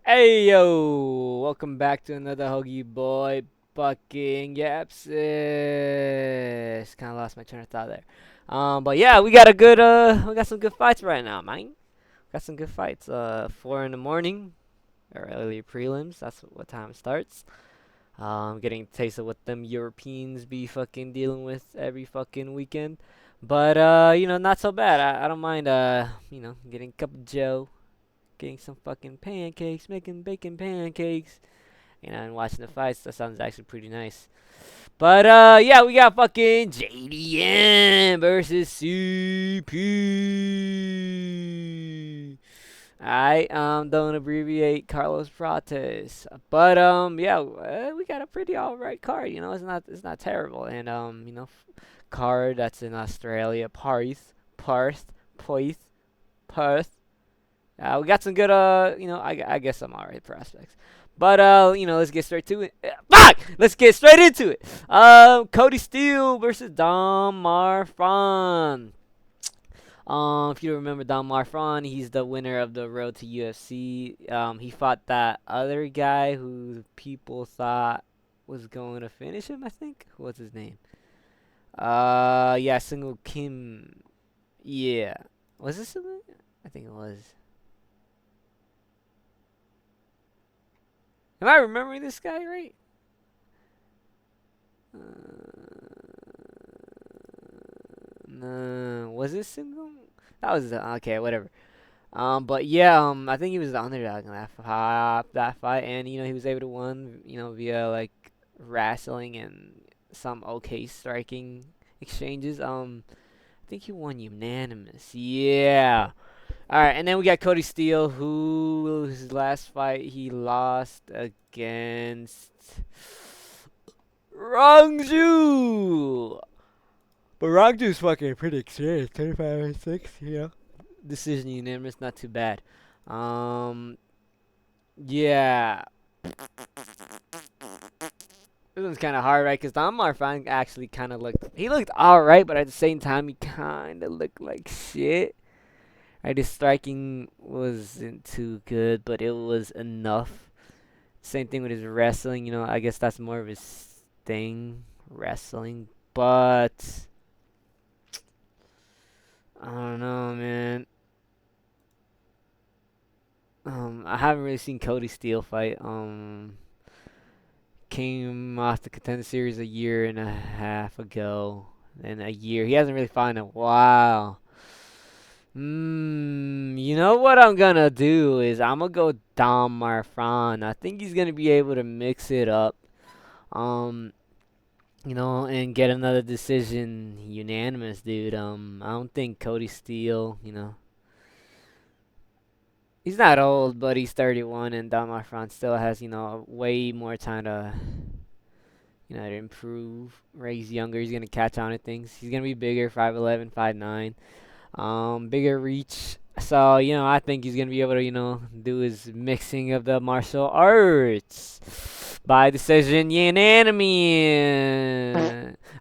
Hey yo, welcome back to another Hoagie Boy Bucking Yapsis. Kind of lost my train of thought there. But yeah, we got some good fights right now, man. Got some good fights. 4 in the morning, or early prelims. That's what time it starts. Getting a taste of what them Europeans be fucking dealing with every fucking weekend. But not so bad. I don't mind. Getting a cup of Joe, getting some fucking pancakes, making bacon pancakes, and watching the fights. That sounds actually pretty nice. But yeah, we got fucking JDM versus CP. Alright, don't abbreviate Carlos Prates. But yeah, we got a pretty alright card. It's not terrible. And card that's in Australia, Perth, Perth. We got some good, I guess some alright prospects. But let's get straight to it. Fuck! Let's get straight into it. Cody Steele versus Dom Marfan. If you remember Dom Marfan, he's the winner of the Road to UFC. He fought that other guy who people thought was going to finish him. I think. What's his name? Yeah, Single Kim. Yeah, was this him? I think it was. Am I remembering this guy right? No, was it single? That was okay, whatever. But yeah, I think he was the underdog in that fight, and he was able to win, via like wrestling and some okay striking exchanges. I think he won unanimous. Yeah. All right, and then we got Cody Steele, who his last fight he lost against Rangju. But Rangju's fucking pretty experienced, 25-6, Decision unanimous, not too bad. Um, yeah. This one's kind of hard, right? Because Don Marfan actually kind of he looked alright, but at the same time, he kind of looked like shit. Right, his striking wasn't too good, but it was enough. Same thing with his wrestling. I guess that's more of his thing, wrestling. But I don't know, man. I haven't really seen Cody Steele fight. Came off the Contender Series a year and a half ago. And a year. He hasn't really fought in a while. You know what I'm gonna do is I'm gonna go Dom Marfan. I think he's gonna be able to mix it up. Um, and get another decision unanimous, dude. I don't think Cody Steele, he's not old, but he's 31, and Dom Marfan still has, way more time to improve. Right, he's younger. He's gonna catch on to things. He's gonna be bigger, 5'11", 5'9". Bigger reach. So, I think he's gonna be able to, do his mixing of the martial arts by decision unanimous.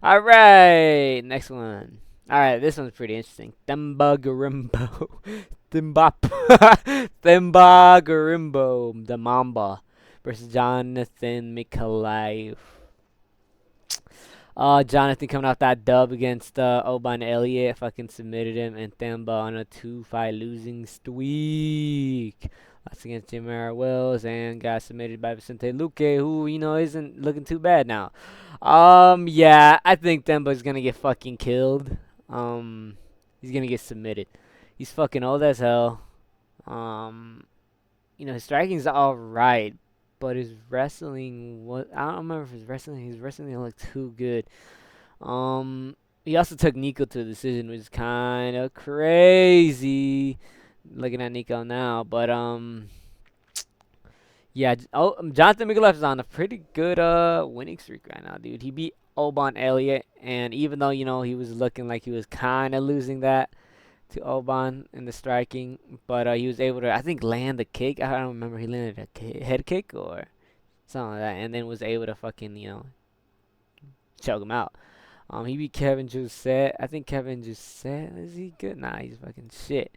All right, next one. All right, this one's pretty interesting. Themba Garimbo, Thimbop, Themba Garimbo, the Mamba versus Jonathan Mikalaev. Jonathan coming off that dub against Oban Elliott, fucking submitted him, and Themba on a 2-fight losing streak. That's against Jamara Wells, and got submitted by Vicente Luque, who, isn't looking too bad now. Yeah, I think Themba's gonna get fucking killed. He's gonna get submitted. He's fucking old as hell. Um, his striking's alright, but his wrestling was, I don't remember if his wrestling didn't look too good. He also took Nico to a decision, which is kind of crazy. Looking at Nico now, but yeah. Jonathan Mikulev is on a pretty good winning streak right now, dude. He beat Oban Elliott, and even though he was looking like he was kind of losing that to Oban in the striking, but he was able to, I think, land the kick. I don't remember, he landed a head kick or something like that, and then was able to fucking choke him out. He beat Kevin Jousset. I think Kevin Jousset, is he good? Nah, he's fucking shit.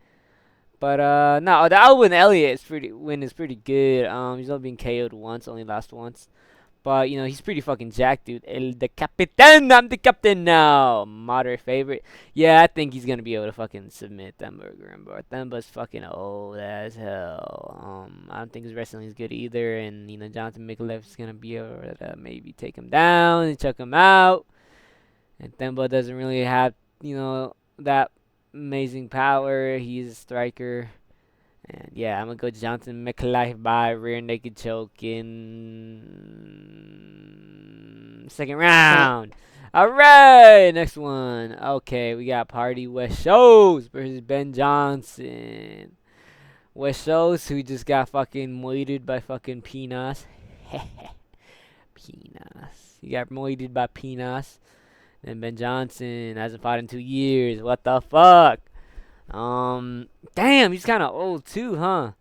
But no, the Alvin Elliott is pretty good. He's only been KO'd once, only lost once. But you know he's pretty fucking jacked, dude. El de Capitan, I'm the captain now. Moderate favorite. Yeah, I think he's gonna be able to fucking submit Themba Grimbar. Themba's fucking old as hell. I don't think his wrestling is good either, and you know Jonathan Mikalev's gonna be able to maybe take him down and chuck him out. And Themba doesn't really have that amazing power. He's a striker. And yeah, I'm gonna go Johnson McLife by rear naked choke in second round. All right, next one. Okay, we got Party West Shows versus Ben Johnson. West Shows, who just got fucking moited by fucking Pinas. Pinas. He got moited by Pinas. And Ben Johnson hasn't fought in 2 years. What the fuck? Damn, he's kind of old too, huh?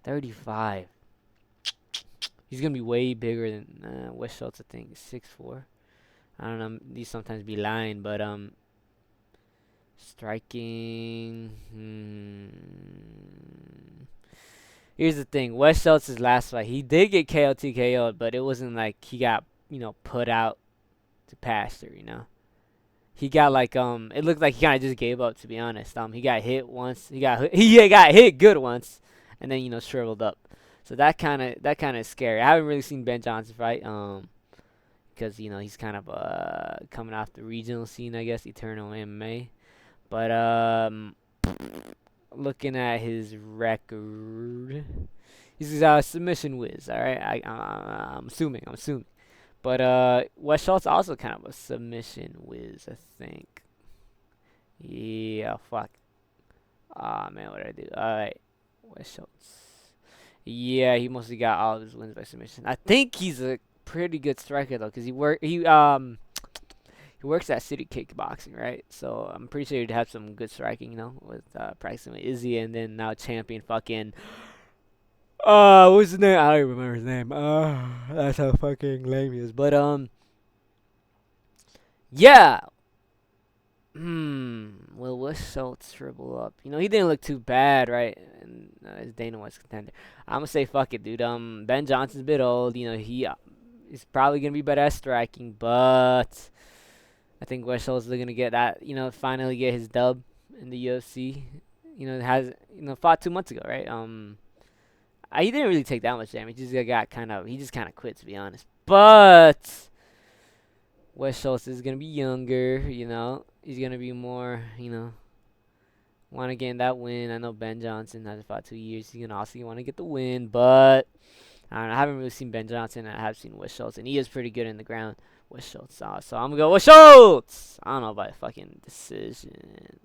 35. He's gonna be way bigger than West Schultz. I think 6'4". I don't know. These sometimes be lying, but striking. Here's the thing. West Schultz's last fight, he did get KO TKO'd, but it wasn't like he got put out to pasture. He got like it looked like he kind of just gave up, to be honest. He got hit once. He got hit good once, and then shriveled up. So that kind of scary. I haven't really seen Ben Johnson fight because he's kind of coming off the regional scene, I guess, Eternal MMA. But looking at his record, he's a submission whiz. All right, I'm assuming. But West Schultz also kind of a submission whiz, I think. Yeah, fuck. Ah, man, what did I do? Alright, West Schultz. Yeah, he mostly got all of his wins by submission. I think he's a pretty good striker though, cause he works at City Kickboxing, right? So I'm pretty sure he'd have some good striking, with practicing with Izzy, and then now champion fucking. What's his name? I don't remember his name. That's how fucking lame he is. But yeah. Will West Schultz triple up? He didn't look too bad, right? And as Dana White's contender, I'm gonna say fuck it, dude. Ben Johnson's a bit old. He's probably gonna be better at striking, but I think West Schultz is gonna get that. Finally get his dub in the UFC. Has fought 2 months ago, right? He didn't really take that much damage. He just kind of quit, to be honest. But West Schultz is gonna be younger. He's gonna be more. Want to gain that win. I know Ben Johnson hasn't fought 2 years. He's gonna also want to get the win, but I don't know. I haven't really seen Ben Johnson. I have seen West Schultz, and he is pretty good in the ground. West Schultz, so I'm gonna go West Schultz. I don't know by fucking decision.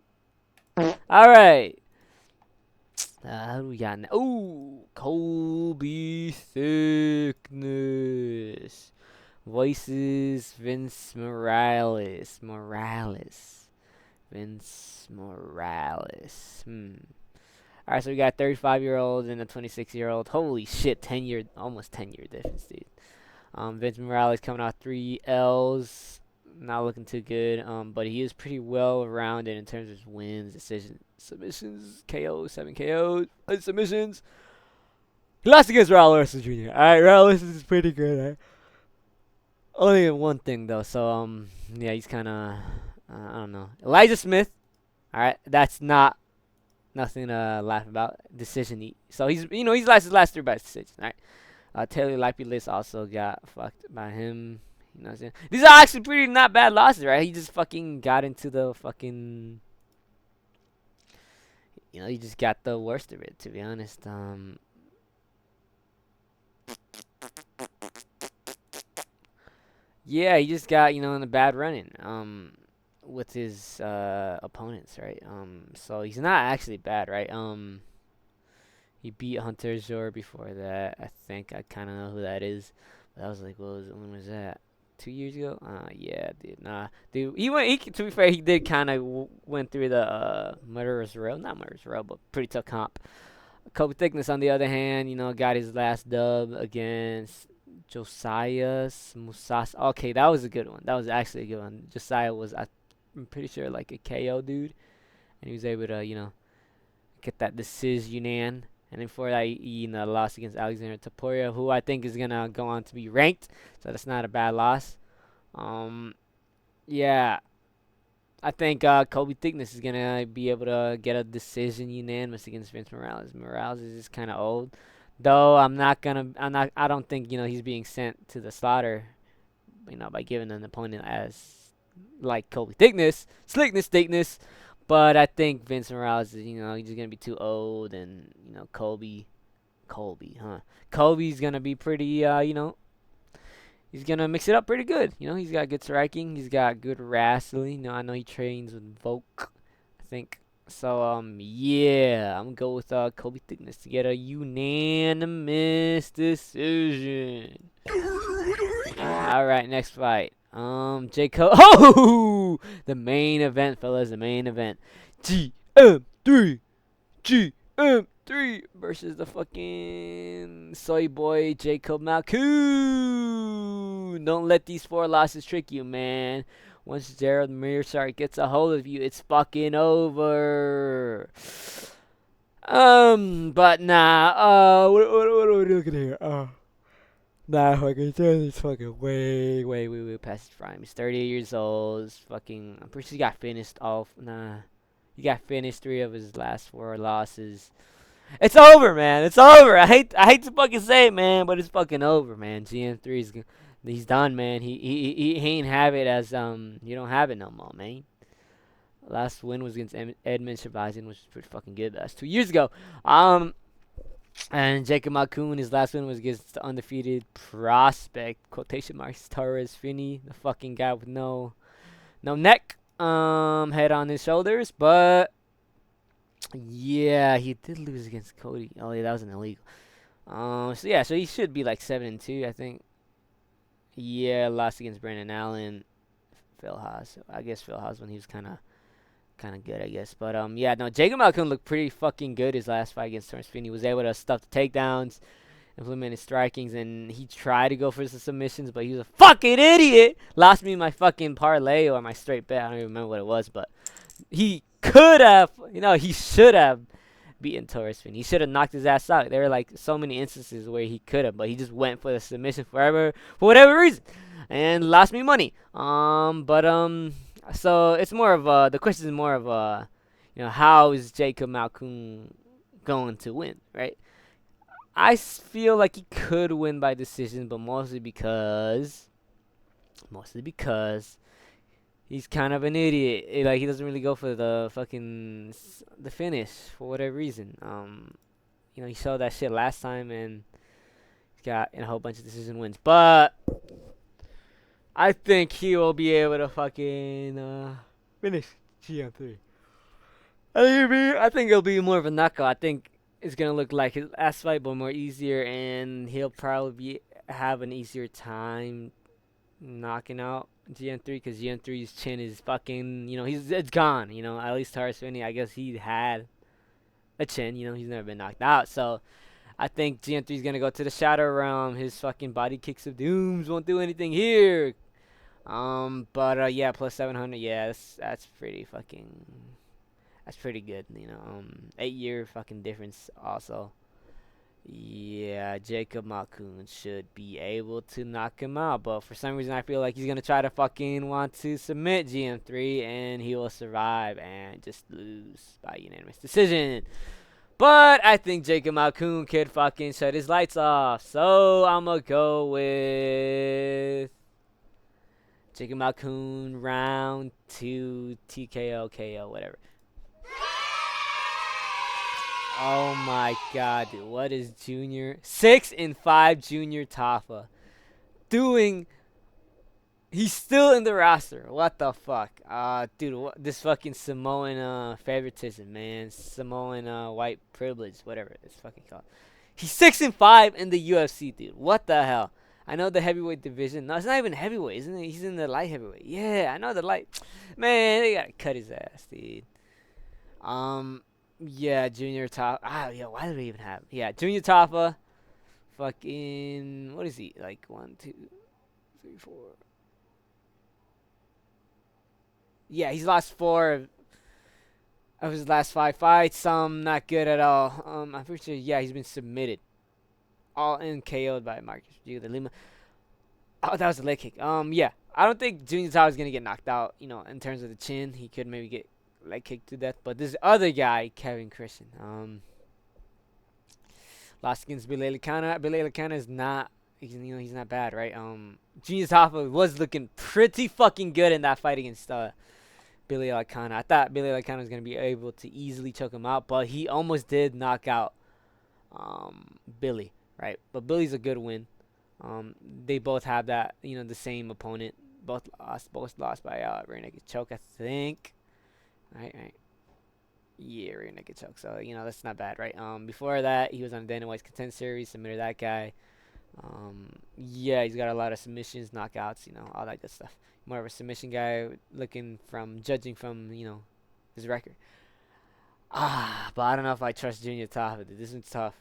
All right. Who do we got now? Ooh, Colby Thickness voices Vince Morales. Vince Morales. Alright, so we got 35-year-old and a 26-year-old. Holy shit, almost 10-year difference, dude. Vince Morales coming out 3 L's. Not looking too good. But he is pretty well rounded in terms of his wins, decisions, submissions, KOs, 7 KOs, 8 submissions. He lost against Raul Russell Jr. Alright, Raul Russell is pretty good, right? Only in one thing though, so yeah, he's kinda I don't know. Elijah Smith. Alright, that's nothing to laugh about. Decision. So he's lost his last 3 by decision, alright? Taylor Lapilis also got fucked by him. You know what I'm saying? These are actually pretty not bad losses, right? He just fucking got into the fucking. He just got the worst of it, to be honest. Yeah, he just got in a bad running. With his opponents, right? So he's not actually bad, right? He beat Hunter Zor before that. I think I kind of know who that is. But I was like, when was that? 2 years ago? Yeah, dude. Nah, dude. To be fair, he did kind of went through the murderous row, not murderous row, but pretty tough comp. Kobe Thickness, on the other hand, got his last dub against Josiah Musas. Okay, that was a good one. That was actually a good one. Josiah was, I'm pretty sure, like a KO dude, and he was able to, get that decision. And before that, he lost against Alexander Topuria, who I think is gonna go on to be ranked. So that's not a bad loss. Yeah, I think Kobe Thickness is gonna be able to get a decision unanimous against Vince Morales. Morales is just kind of old, though. I don't think he's being sent to the slaughter. By giving an opponent as like Kobe Thickness. But I think Vince Morales is he's just gonna be too old, and Kobe's gonna be pretty he's gonna mix it up pretty good. He's got good striking. He's got good wrestling. I know he trains with Volk, I think. So yeah, I'm gonna go with Kobe Thickness to get a unanimous decision. All right, next fight. Jacob. Oh, the main event, fellas. The main event. GM3 versus the fucking soy boy Jacob Malkoon. Don't let these 4 losses trick you, man. Once Gerald Meerschaert gets a hold of you, it's fucking over. But nah. What are we looking here? Nah, fucking Gerald's fucking way past his prime. He's 38 years old. I'm pretty sure he got finished off. Nah. He got finished 3 of his last 4 losses. It's over, man. It's over. I hate to fucking say it, man, but it's fucking over, man. GM3 he's done, man. He ain't have it as you don't have it no more, man. Last win was against Edmund Shabazzian, which was pretty fucking good. That's 2 years ago. And Jacob Malkoon, his last win was against the undefeated prospect, quotation marks, Torres Finney, the fucking guy with no neck, head on his shoulders. But yeah, he did lose against Cody. Oh yeah, that was an illegal. So he should be like 7-2, I think. Yeah, lost against Brandon Allen, Phil Haas. I guess Phil Haas when he was kind of good, I guess. But yeah, no, Jacob Malkoon looked pretty fucking good his last fight against Torres Finney. He was able to stuff the takedowns, implement his strikings, and he tried to go for the submissions, but he was a fucking idiot. Lost me my fucking parlay or my straight bet. I don't even remember what it was, but he could have, he should have beaten Torres Finney. He should have knocked his ass out. There were like so many instances where he could have, but he just went for the submission for whatever reason, and lost me money. So it's more of the question is more of how is Jacob Malkoon going to win, right? I feel like he could win by decision, but mostly because he's kind of an idiot. Like he doesn't really go for the finish for whatever reason. He showed that shit last time and he's got a whole bunch of decision wins, but I think he will be able to fucking finish GM3. I think it'll be more of a knockout. I think it's gonna look like his last fight, but more easier, and he'll probably have an easier time knocking out GM3 because GM3's chin is fucking. It's gone. At least Torres Finney, I guess he had a chin. He's never been knocked out, so. I think GM3 is going to go to the shadow realm. His fucking body kicks of dooms won't do anything here. Yeah, plus 700. Yeah, that's pretty good. 8-year fucking difference also. Yeah, Jacob Malkoon should be able to knock him out. But for some reason, I feel like he's going to try to fucking want to submit GM3 and he will survive and just lose by unanimous decision. But I think Jacob Malkoon could fucking shut his lights off. So I'm going to go with Jacob Malkoon round 2 TKO, KO, whatever. Oh my god, dude. What is Junior 6-5 Junior Tafa doing? He's still in the roster. What the fuck? Dude, this fucking Samoan favoritism, man. Samoan white privilege, whatever it's fucking called. He's 6-5 in the UFC, dude. What the hell? I know the heavyweight division. No, it's not even heavyweight, isn't it? He's in the light heavyweight. Yeah, I know the light. Man, they gotta cut his ass, dude. Yeah, Junior Tafa. Yeah, why do we even have? Yeah, Junior Tafa. Fucking, what is he? Like 1, 2, 3, 4. Yeah, he's lost 4. of his last 5 fights, not good at all. I'm pretty sure, yeah, he's been submitted, all in KO'd by Marcus de Lima. Oh, that was a leg kick. Yeah, I don't think Junior Tafa's gonna get knocked out. In terms of the chin, he could maybe get leg kicked to death. But this other guy, Kevin Christian, lost against Billy Lacana. Billy Lacana is not, he's not bad, right? Junior Tafa was looking pretty fucking good in that fight against Billy Lacana. I thought Billy Lacana was gonna be able to easily choke him out, but he almost did knock out Billy, right? But Billy's a good win. They both have that, the same opponent. Both lost by rear naked choke, I think. Right. Yeah, rear naked choke. So that's not bad, right? Before that, he was on Dana White's Contend Series. Submitted that guy. Yeah, he's got a lot of submissions, knockouts, all that good stuff. More of a submission guy, judging from his record. But I don't know if I trust Junior Tafa. This one's tough.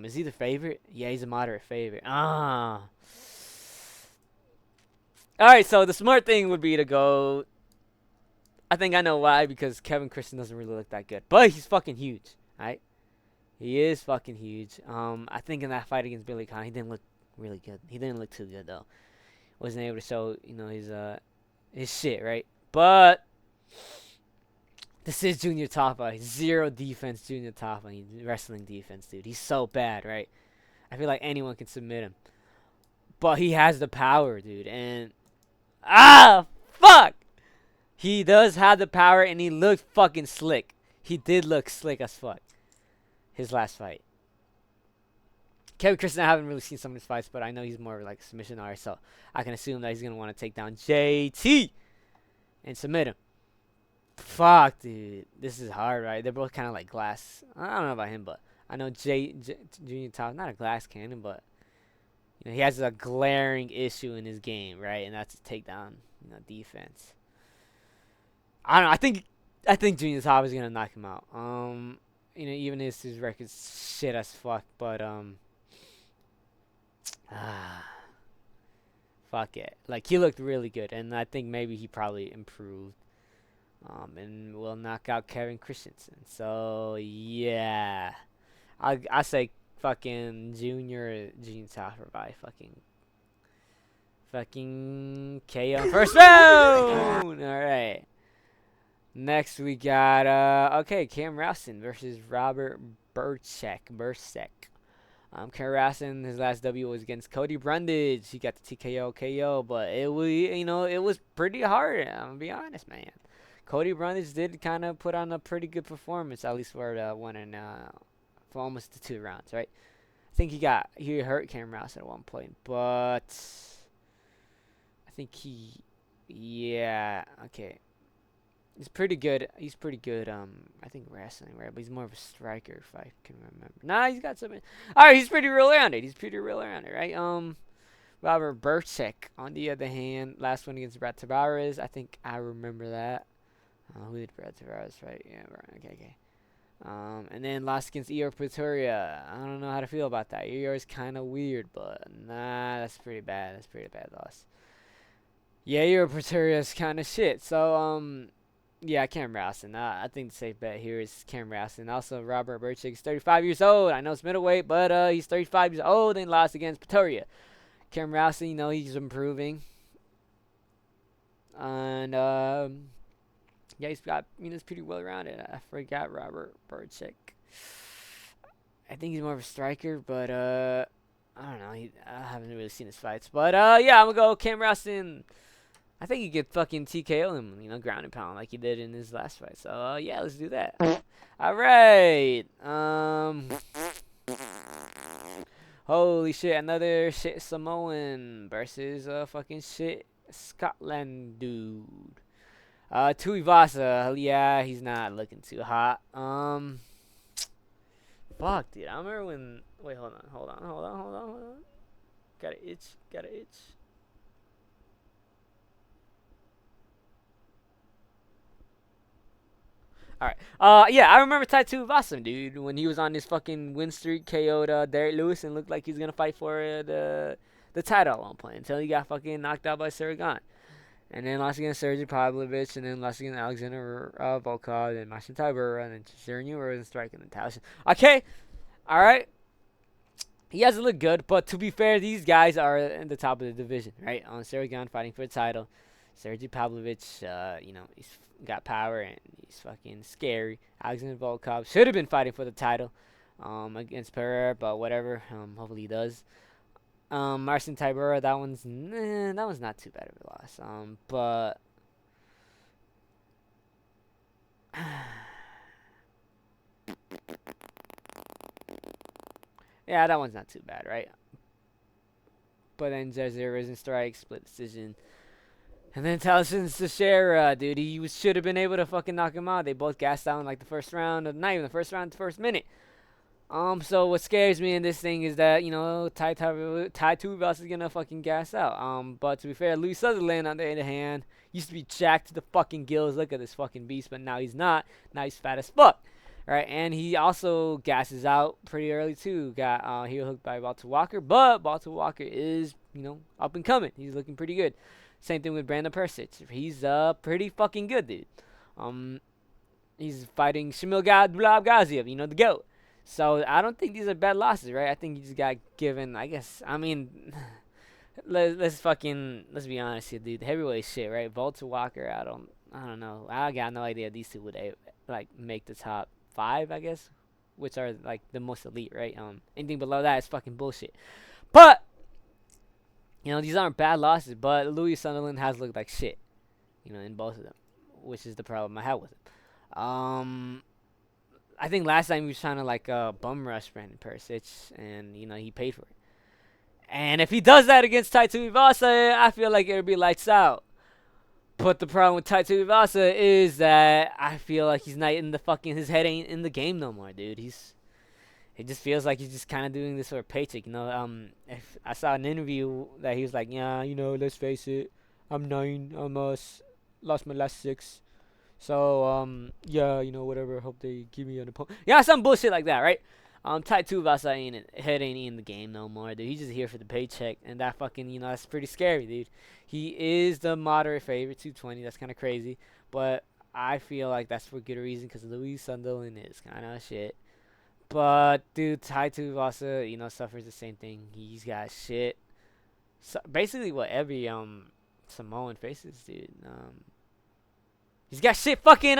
Is he the favorite? Yeah, he's a moderate favorite. Alright, so the smart thing would be to go. I think I know why, because Kevin Christian doesn't really look that good. But he's fucking huge, right? He is fucking huge. I think in that fight against Billy Conn, he didn't look really good. He didn't look too good, though. Wasn't able to show, his shit, right? But this is Junior Tafa. He's zero defense, Junior Tafa. He's wrestling defense, dude. He's so bad, right? I feel like anyone can submit him. But he has the power, dude. And fuck! He does have the power, and he looked fucking slick. He did look slick as fuck. His last fight. Kevin Christian, I haven't really seen some of his fights, but I know he's more like a submission artist, so I can assume that he's going to want to take down JT and submit him. Fuck, dude. This is hard, right? They're both kind of like glass. I don't know about him, but I know Junior Tafa, not a glass cannon, but he has a glaring issue in his game, right? And that's a takedown, defense. I don't know. I think Junior Tafa is gonna knock him out. Even if his record's shit as fuck, but fuck it. Like, he looked really good, and I think maybe he probably improved. And will knock out Kevin Christensen. So yeah, I say fucking Junior Tafa by fucking KO first round. All right. Next we got Cam Rowson versus Robert Burchek. Cam Rowson, his last W was against Cody Brundage. He got the TKO KO, but it was pretty hard. I'm gonna be honest, man. Cody Brundage did kind of put on a pretty good performance, at least for the one and for almost the 2 rounds, right? I think he hurt Cam Rowson at one point, but I think okay. He's pretty good. I think wrestling, right? But he's more of a striker, if I can remember. Nah, he's got something. All right, he's pretty real rounded. Right? Robert Burchek, on the other hand, last one against Brad Tavares. I think I remember that. Who did Brad Tavares fight? Yeah, right. Okay. And then lost against Eor Pretoria. I don't know how to feel about that. Eor is kind of weird, but nah, that's pretty bad. That's pretty bad loss. Yeah, Eor Pretoria is kind of shit. So, yeah, Cam Rowson. I think the safe bet here is Cam Rowson. Also, Robert Burchek is 35 years old. I know it's middleweight, but he's 35 years old and lost against Pretoria. Cam Rowson, he's improving. And, yeah, he's got, he's pretty well rounded. I forgot Robert Burchek. I think he's more of a striker, but, I don't know. I haven't really seen his fights. But, yeah, I'm going to go Cam Rowson. I think he could fucking TKO him, ground and pound like he did in his last fight. So, yeah, let's do that. All right. Holy shit, another shit Samoan versus fucking shit Scotland dude. Tuivasa, yeah, he's not looking too hot. Fuck, dude. I remember when. Wait, hold on. Got an itch. Alright. Yeah, I remember Tattoo Vassam, dude, when he was on this fucking win streak, KO'd Derek Lewis and looked like he's gonna fight for the title at one point until he got fucking knocked out by Saragon. And then lost against Sergey Pavlovich, and then lost against Alexander Volkov, and Marcin Tybura, and then Cesarion Rosenstrike, and then Tyson. Okay, all right. He hasn't looked good, but to be fair, these guys are in the top of the division, right? On Sergey fighting for the title. Sergey Pavlovich, he's got power and he's fucking scary. Alexander Volkov should have been fighting for the title against Pereira, but whatever. Hopefully he does. Marcin Tybura, that one's not too bad of a loss. But yeah, that one's not too bad, right? But then there's a Risen Strike, split decision. And then Tyson Seixeira, dude, he should have been able to fucking knock him out. They both gassed out in like the first round, not even the first round, the first minute. So what scares me in this thing is that, Tai Tuivasa is gonna fucking gas out. But to be fair, Louis Sutherland, on the other hand, used to be jacked to the fucking gills. Look at this fucking beast, but now he's not. Now he's fat as fuck. Right, and he also gasses out pretty early too. Got heel hooked by Walter Walker, but Walter Walker is, up and coming. He's looking pretty good. Same thing with Brandon Persic. He's pretty fucking good, dude. He's fighting Shamil Gaziev, the GOAT. So I don't think these are bad losses, right? I think he just got given, I guess. I mean, let's be honest here, dude. Heavyweight shit, right? Walter Walker, I don't know. I got no idea these two would make the top 5, I guess, which are like the most elite, right? Anything below that is fucking bullshit. But these aren't bad losses, but Louis Sunderland has looked like shit, in both of them, which is the problem I have with him. I think last time he was trying to bum rush Brandon Persic, and he paid for it. And if he does that against Tai Tuivasa, I feel like it'll be lights out. But the problem with Tai Tuivasa is that I feel like he's not in the fucking, his head ain't in the game no more, dude. It just feels like he's just kind of doing this for a paycheck, If I saw an interview that he was like, yeah, let's face it, I'm 9, lost my last 6. So, yeah, whatever, hope they give me an opponent. Yeah, some bullshit like that, right? Tai Tuivasa head ain't in the game no more, dude. He's just here for the paycheck, and that fucking, that's pretty scary, dude. He is the moderate favorite, 220. That's kind of crazy, but I feel like that's for good reason, because Louis Sunderland is kind of shit. But, dude, Tai Tuivasa, suffers the same thing. He's got shit. So, basically what every, Samoan faces, dude. He's got shit fucking,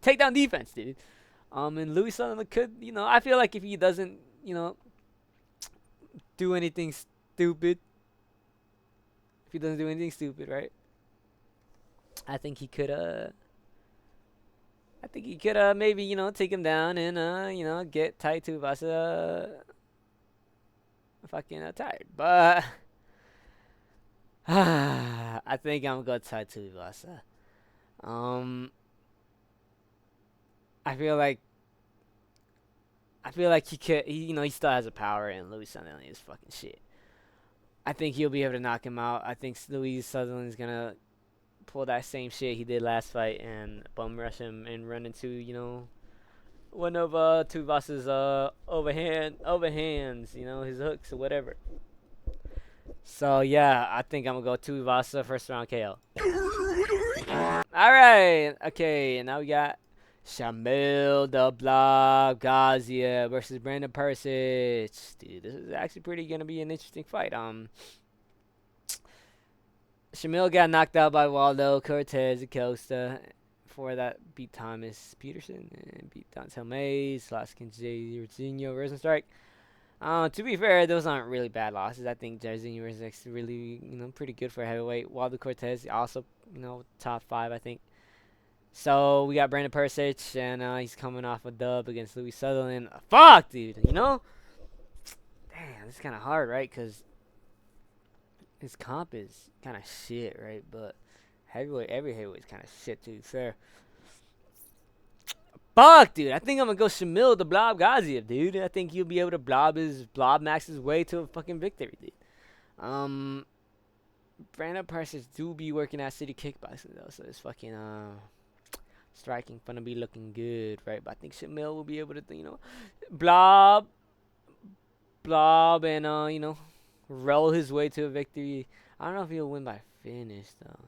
takedown defense, dude. And Louis Sunderland could, I feel like if he doesn't, do anything stupid, right? I think he could, maybe, take him down and, get Tai Tuivasa fucking tired. But, I think I'm going to Tai Tuivasa. I feel like he could, he still has a power, and Louis Sutherland is fucking shit. I think he'll be able to knock him out. I think Louis Sutherland is gonna pull that same shit he did last fight and bum rush him and run into, one of Tuivasa's overhands, his hooks or whatever. So yeah, I think I'm gonna go Tuivasa first round KO. All right, okay, and now we got Shamil the Blob Gaziev versus Brandon Persic. Dude, this is actually gonna be an interesting fight. Shamil got knocked out by Waldo Cortez Acosta before that, beat Thomas Peterson and beat Dontel Mays, lost against Jairzinho Rosenstrike. To be fair, those aren't really bad losses. I think Jairzinho Rosenstrike's really, pretty good for a heavyweight. Waldo Cortez also, top 5, I think. So we got Brandon Persic, and he's coming off a dub against Louis Sutherland. Fuck, dude, Damn, this is kind of hard, right? Because his comp is kind of shit, right? But every heavyweight is kind of shit, to be fair. Fuck, dude, I think I'm going to go Shamil the Blob Gaziev, dude. I think he'll be able to blob max his way to a fucking victory, dude. Brandon Persic do be working at City Kickboxing, though, so it's fucking, striking gonna be looking good, right? But I think Shamil will be able to, blob, and roll his way to a victory. I don't know if he'll win by finish though.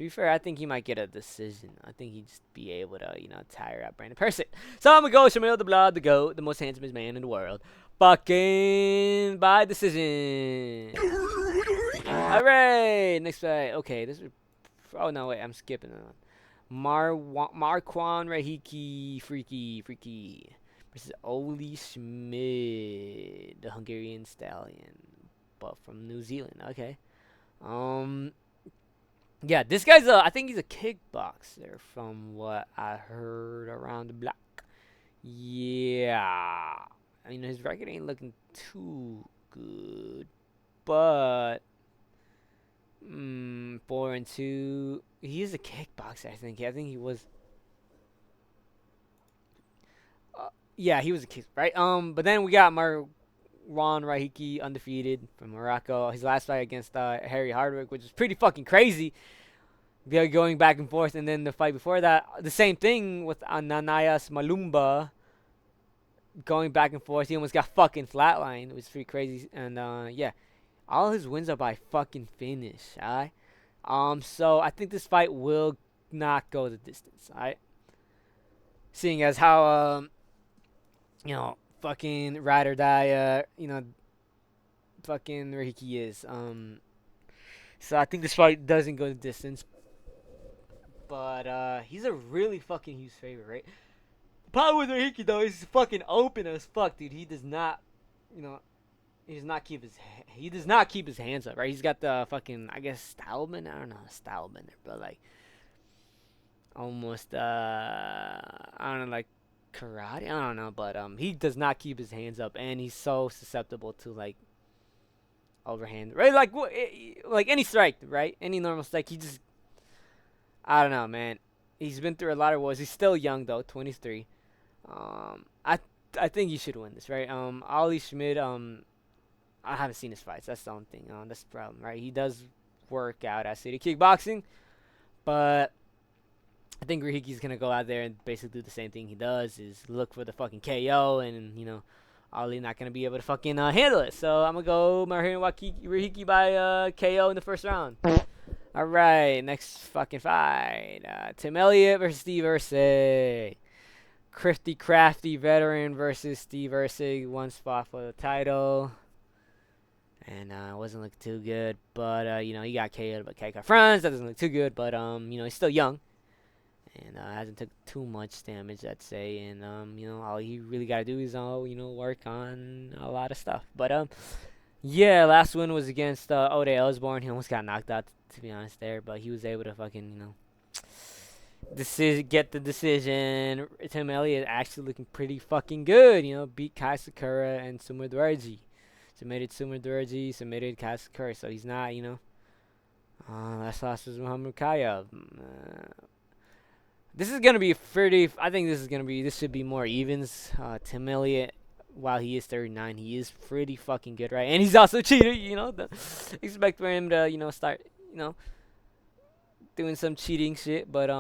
To be fair, I think he might get a decision. I think he'd just be able to, tire out Brandon Person. So I'm gonna go Shamil the Blood, the GOAT, the most handsomest man in the world. Fucking by decision. Alright, next fight. Okay, this is. Oh no, wait, I'm skipping on. Marquand Rahiki Freaky versus Oli Schmid, the Hungarian stallion, but from New Zealand. Okay. Yeah, this guy's I think he's a kickboxer from what I heard around the block. Yeah. His record ain't looking too good, but 4-2. He is a kickboxer, I think. I think he was. Yeah, he was a kick, right? But then we got Marwan Rahiki, undefeated from Morocco. His last fight against Harry Hardwick, which is pretty fucking crazy. They're going back and forth, and then the fight before that, the same thing with Ananias Malumba. Going back and forth, he almost got fucking flatlined. It was pretty crazy, and yeah, all his wins are by fucking finish. Alright. So I think this fight will not go the distance. Alright. Seeing as how fucking ride or die, fucking Rahiki is. So I think this fight doesn't go the distance. But he's a really fucking huge favorite, right? The problem with Rahiki though is he's fucking open as fuck, dude. He does not, he does not keep his hands up, right? He's got the fucking, I guess, stylebender. I don't know, stylebender, but like almost I don't know, like karate. I don't know, but he does not keep his hands up, and he's so susceptible to like overhand, right? Like any strike, right? Any normal strike, he just, I don't know, man. He's been through a lot of wars. He's still young though, 23. I think he should win this, right? Ali Schmid, I haven't seen his fights. That's the only thing. That's the problem, right? He does work out at City Kickboxing, but I think Rahiki's gonna go out there and basically do the same thing he does, is look for the fucking KO, and Ali not gonna be able to fucking handle it. So I'm gonna go Rahiki by KO in the first round. All right, next fucking fight. Tim Elliott versus Steve Ursig. Crafty veteran versus Steve Ursig. One spot for the title. And it wasn't looking too good. But, he got KO'd by KK France. That doesn't look too good. But, he's still young. And hasn't took too much damage, I'd say. And, all he really got to do is, work on a lot of stuff. But, yeah, last win was against Ode Osborne. He almost got knocked out, to be honest, there. But he was able to fucking, get the decision. Tim Elliott actually looking pretty fucking good. Beat Kai Sakura and Sumar Dwarji. Submitted Sumar Dwarji, submitted Kai Sakura. So he's not, last loss was Muhammad Kaya. This is going to be I think this should be more evens. Tim Elliott, while he is 39, he is pretty fucking good, right? And he's also cheated, expect for him to, start, doing some cheating shit. But,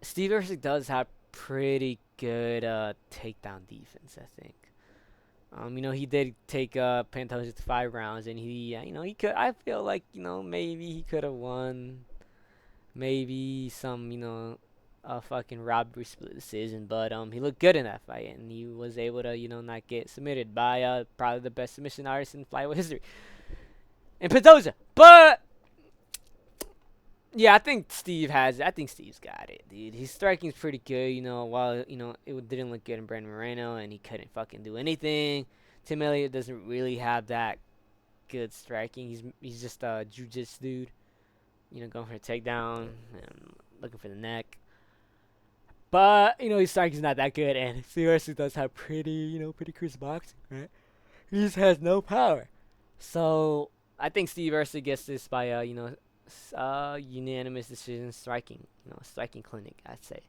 Steve Ursig does have pretty good, takedown defense, I think. He did take, Pantoja to 5 rounds, and he could, I feel like, maybe he could have won. Maybe some, a fucking robbery split decision, but he looked good in that fight, and he was able to, not get submitted by probably the best submission artist in flyweight history, and Pantoja. But yeah, I think Steve's got it, dude. His striking's pretty good, while it didn't look good in Brandon Moreno, and he couldn't fucking do anything. Tim Elliott doesn't really have that good striking. He's just a jiu-jitsu dude. Going for a takedown and looking for the neck. But, his striking's not that good, and Steve Ursig does have pretty crisp boxing, right? He just has no power. So, I think Steve Ursig gets this by, unanimous decision striking, striking clinic, I'd say.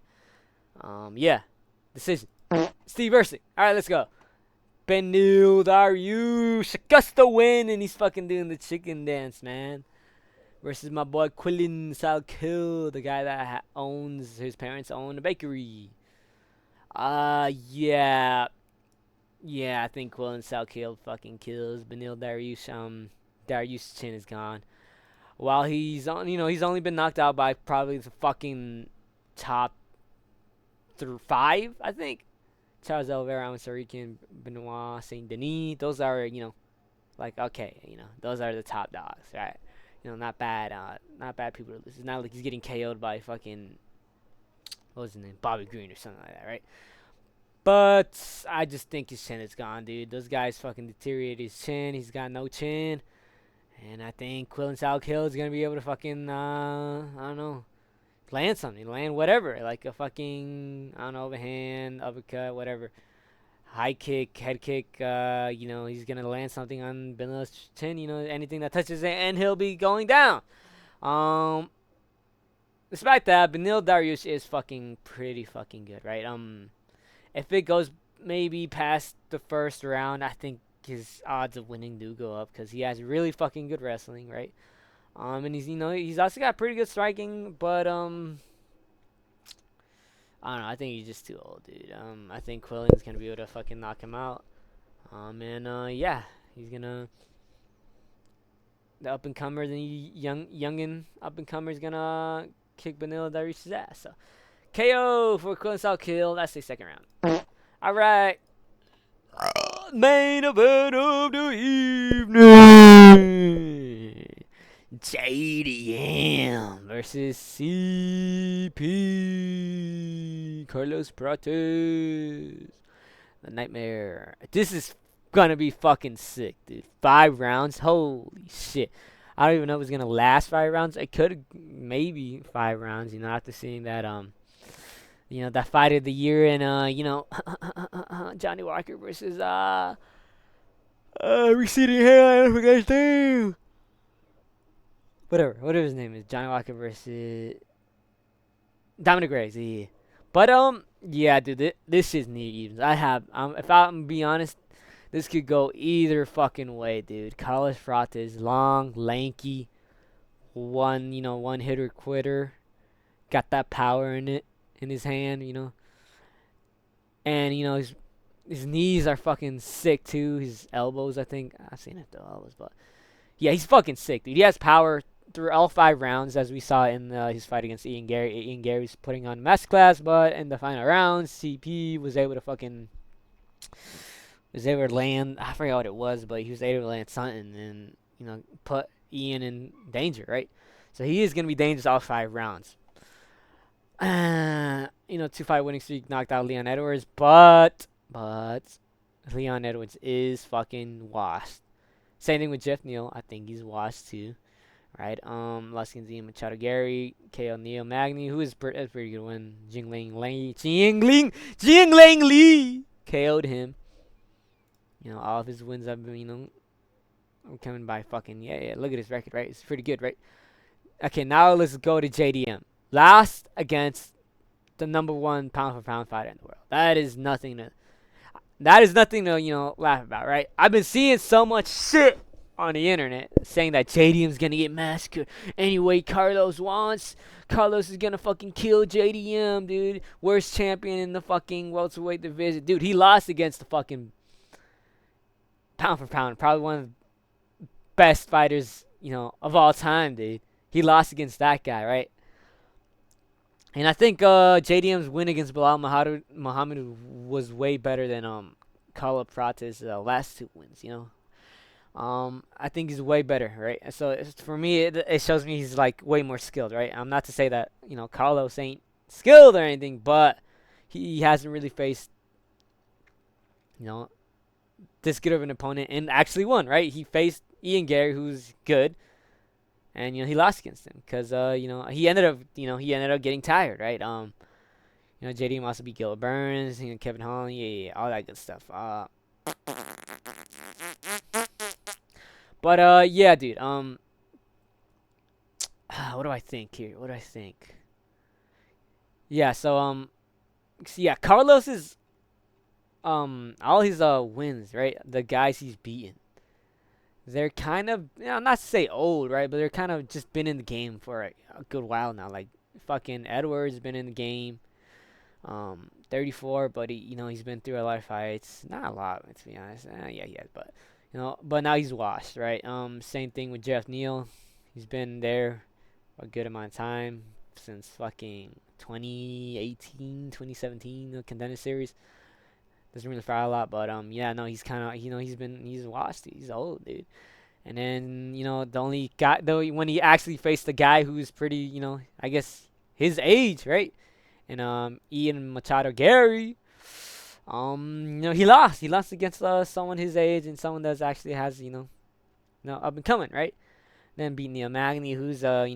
Yeah, decision. Steve Ursig. All right, let's go. Benil Dariush gets the win, and he's fucking doing the chicken dance, man. Versus my boy Quillin Salkill, the guy that his parents own a bakery. Yeah, I think Quillin Salkill fucking kills Benil Dariush. Dariush's chin is gone. while he's on, he's only been knocked out by probably the fucking top through 5, I think. Charles Oliveira, Sarikin, Benoit, Saint Denis. Those are, like, okay, those are the top dogs, right? Not bad, not bad people to lose. It's not like he's getting KO'd by fucking, what was his name, Bobby Green or something like that, right? But I just think his chin is gone, dude. Those guys fucking deteriorated his chin. He's got no chin. And I think Quillen Salkill is going to be able to fucking, I don't know, land something. Land whatever. Like a fucking, I don't know, overhand, uppercut, whatever. High kick, head kick. He's going to land something on Benilla's chin. Anything that touches it, and he'll be going down. Despite that, Benil Dariush is fucking pretty fucking good, right? If it goes maybe past the first round, I think his odds of winning do go up because he has really fucking good wrestling, right? And he's also got pretty good striking, but I don't know. I think he's just too old, dude. I think Quillen's gonna be able to fucking knock him out. Yeah, he's gonna. The up and comer, the youngin up and comer is gonna kick Benil Dariush's ass. So KO for Quillen Salkill. That's the second round. All right. Main event of the evening. JDM versus CP. Carlos Prates. The Nightmare. This is gonna be fucking sick, dude. 5 rounds. Holy shit. I don't even know if it's gonna last 5 rounds. It could maybe 5 rounds, after seeing that that fight of the year and Johnny Walker versus receding hairline, I forgot his name. Whatever his name is, Johnny Walker versus Dominic Reyes. Yeah. But yeah, dude, this is near evens. If I'm be honest, this could go either fucking way, dude. Carlos Prates, long, lanky, one hitter quitter, got that power in his hand, and his knees are fucking sick too. His elbows, I think I've seen it though, elbows, but yeah, he's fucking sick, dude. He has power through all 5 rounds, as we saw in his fight against Ian Gary. Ian Gary's putting on masterclass, but in the final rounds, CP was able to land. I forgot what it was, but he was able to land something and put Ian in danger, right? So he is gonna be dangerous all 5 rounds. 2-fight winning streak, knocked out Leon Edwards, but Leon Edwards is fucking washed. Same thing with Jeff Neal. I think he's washed too, right? Laskin Machado Gary, KO Neil Magny, who is that's a pretty good win. Jingling Lee KO'd him. All of his wins have been coming by fucking yeah. Look at his record, right? It's pretty good, right? Okay, now let's go to JDM. Last against the number 1 pound for pound fighter in the world. That is nothing to laugh about, right? I've been seeing so much shit on the internet saying that JDM's gonna get massacred any way Carlos wants. Carlos is gonna fucking kill JDM, dude. Worst champion in the fucking welterweight division. Dude, he lost against the fucking pound for pound. Probably one of the best fighters, of all time, dude. He lost against that guy, right? And I think JDM's win against Bilal Muhammad was way better than Carlos Prates' last 2 wins, I think he's way better, right? So for me, it shows me he's like way more skilled, right? I'm not to say that Carlos ain't skilled or anything, but he hasn't really faced this good of an opponent and actually won, right? He faced Ian Gary, who's good. And he lost against him because he ended up getting tired, right? JD also beat Gil Burns, Kevin Holland, yeah, all that good stuff. But yeah, dude. What do I think here? Yeah, so yeah, Carlos is all his wins, right? The guys he's beaten. They're kind of, not to say old, right? But they're kind of just been in the game for a good while now. Like, fucking Edwards been in the game. 34, but he's been through a lot of fights. Not a lot, to be honest. Yeah, but but now he's washed, right? Same thing with Jeff Neal. He's been there a good amount of time since fucking 2018, 2017, the contender series. Doesn't really fight a lot, but yeah, no, he's kind of, he's washed. He's old, dude. And then, the only guy, though, when he actually faced the guy who's pretty, I guess his age, right? And Ian Machado Gary, he lost. He lost against someone his age and someone that actually has, up and coming, right? Then beat Neil Magny, who's a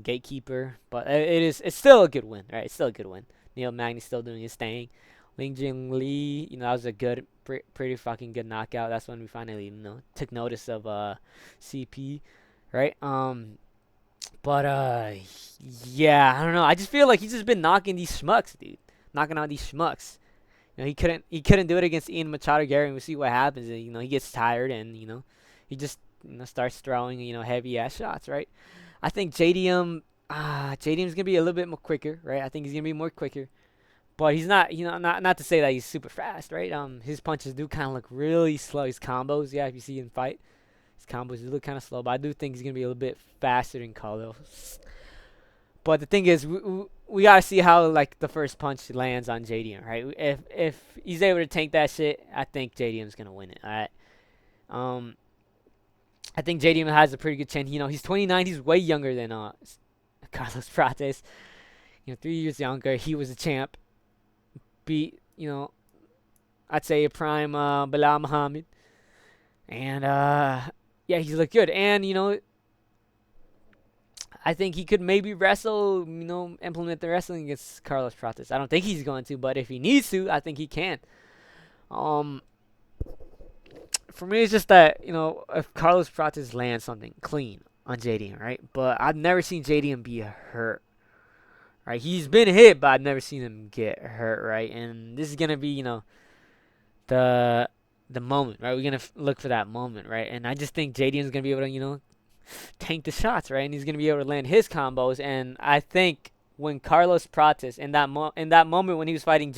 gatekeeper, but it's still a good win, right? It's still a good win. Neil Magny's still doing his thing. Ling Jing Lee, that was a good, pretty fucking good knockout. That's when we finally, took notice of CP, right? But yeah, I don't know. I just feel like he's just been knocking these schmucks, dude. Knocking out these schmucks. He couldn't do it against Ian Machado Gary, and we'll see what happens. He gets tired, and he just starts throwing heavy ass shots, right? I think JDM's gonna be a little bit more quicker, right? I think he's gonna be more quicker. But he's not, not to say that he's super fast, right? His punches do kind of look really slow. His combos, yeah, if you see him fight, his combos do look kind of slow. But I do think he's gonna be a little bit faster than Carlos. But the thing is, we gotta see how like the first punch lands on JDM, right? If he's able to tank that shit, I think JDM's gonna win it. All right. I think JDM has a pretty good chance. He's 29. He's way younger than Carlos Prates. 3 years younger. He was a champ. Beat, I'd say a prime Bilal Muhammad. And, yeah, he's looked good. And, I think he could maybe wrestle, implement the wrestling against Carlos Prates. I don't think he's going to, but if he needs to, I think he can. For me, it's just that, if Carlos Prates lands something clean on JDM, right? But I've never seen JDM be hurt. Right, he's been hit, but I've never seen him get hurt, right? And this is gonna be, the moment, right? We're gonna look for that moment, right? And I just think JDM's gonna be able to, tank the shots, right? And he's gonna be able to land his combos. And I think when Carlos Prates in that moment when he was fighting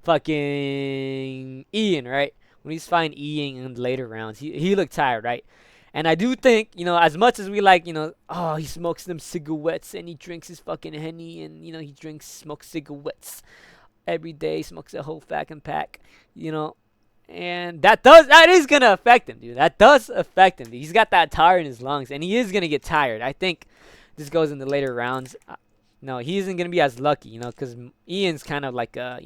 fucking Ian, right? When he's fighting Ian in the later rounds, he looked tired, right? And I do think, as much as we like, he smokes them cigarettes and he drinks his fucking Henny and, he smokes cigarettes every day, smokes a whole fucking pack, and that is going to affect him, dude. That does affect him. He's got that tar in his lungs and he is going to get tired. I think this goes in the later rounds. No, he isn't going to be as lucky, because Ian's kind of like a,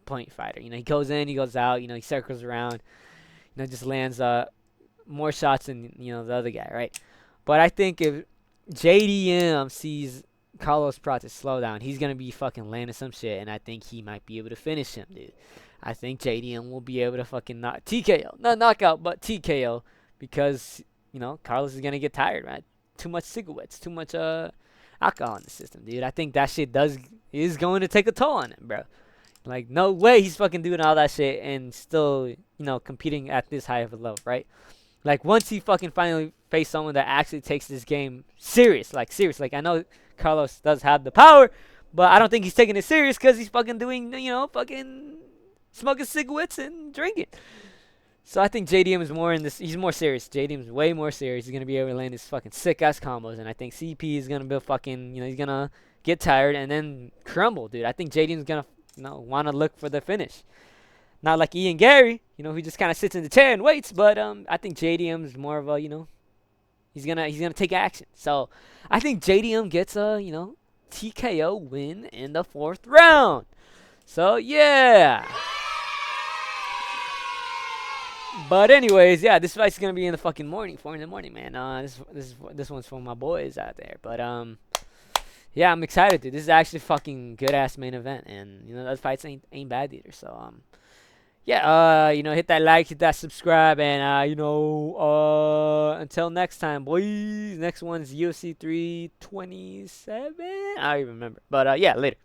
point fighter. He goes in, he goes out, he circles around, just lands more shots than the other guy, right? But I think if JDM sees Carlos Prates slow down, he's gonna be fucking landing some shit, and I think he might be able to finish him, dude. I think JDM will be able to fucking TKO, not knockout, but TKO, because Carlos is gonna get tired, right? Too much cigarettes, too much alcohol in the system, dude. I think that shit is going to take a toll on him, bro. Like, no way he's fucking doing all that shit and still competing at this high of a level, right? Like, once he fucking finally faced someone that actually takes this game serious. Like, I know Carlos does have the power, but I don't think he's taking it serious because he's fucking doing, fucking smoking cigarettes and drinking. So I think JDM is more in this. He's more serious. JDM's way more serious. He's going to be able to land his fucking sick-ass combos. And I think CP is going to be fucking, he's going to get tired and then crumble, dude. I think JDM's going to, want to look for the finish. Not like Ian Gary, who just kind of sits in the chair and waits. But I think JDM is more of a, he's gonna take action. So I think JDM gets a, TKO win in the 4th round. So yeah. But anyways, yeah, this fight's gonna be in the fucking morning, 4 in the morning, man. This one's for my boys out there. But yeah, I'm excited, dude. This is actually fucking good ass main event, and those fights ain't bad either. So yeah, hit that like, hit that subscribe, and until next time, boys. Next one's UFC 327. I don't even remember, but yeah, later.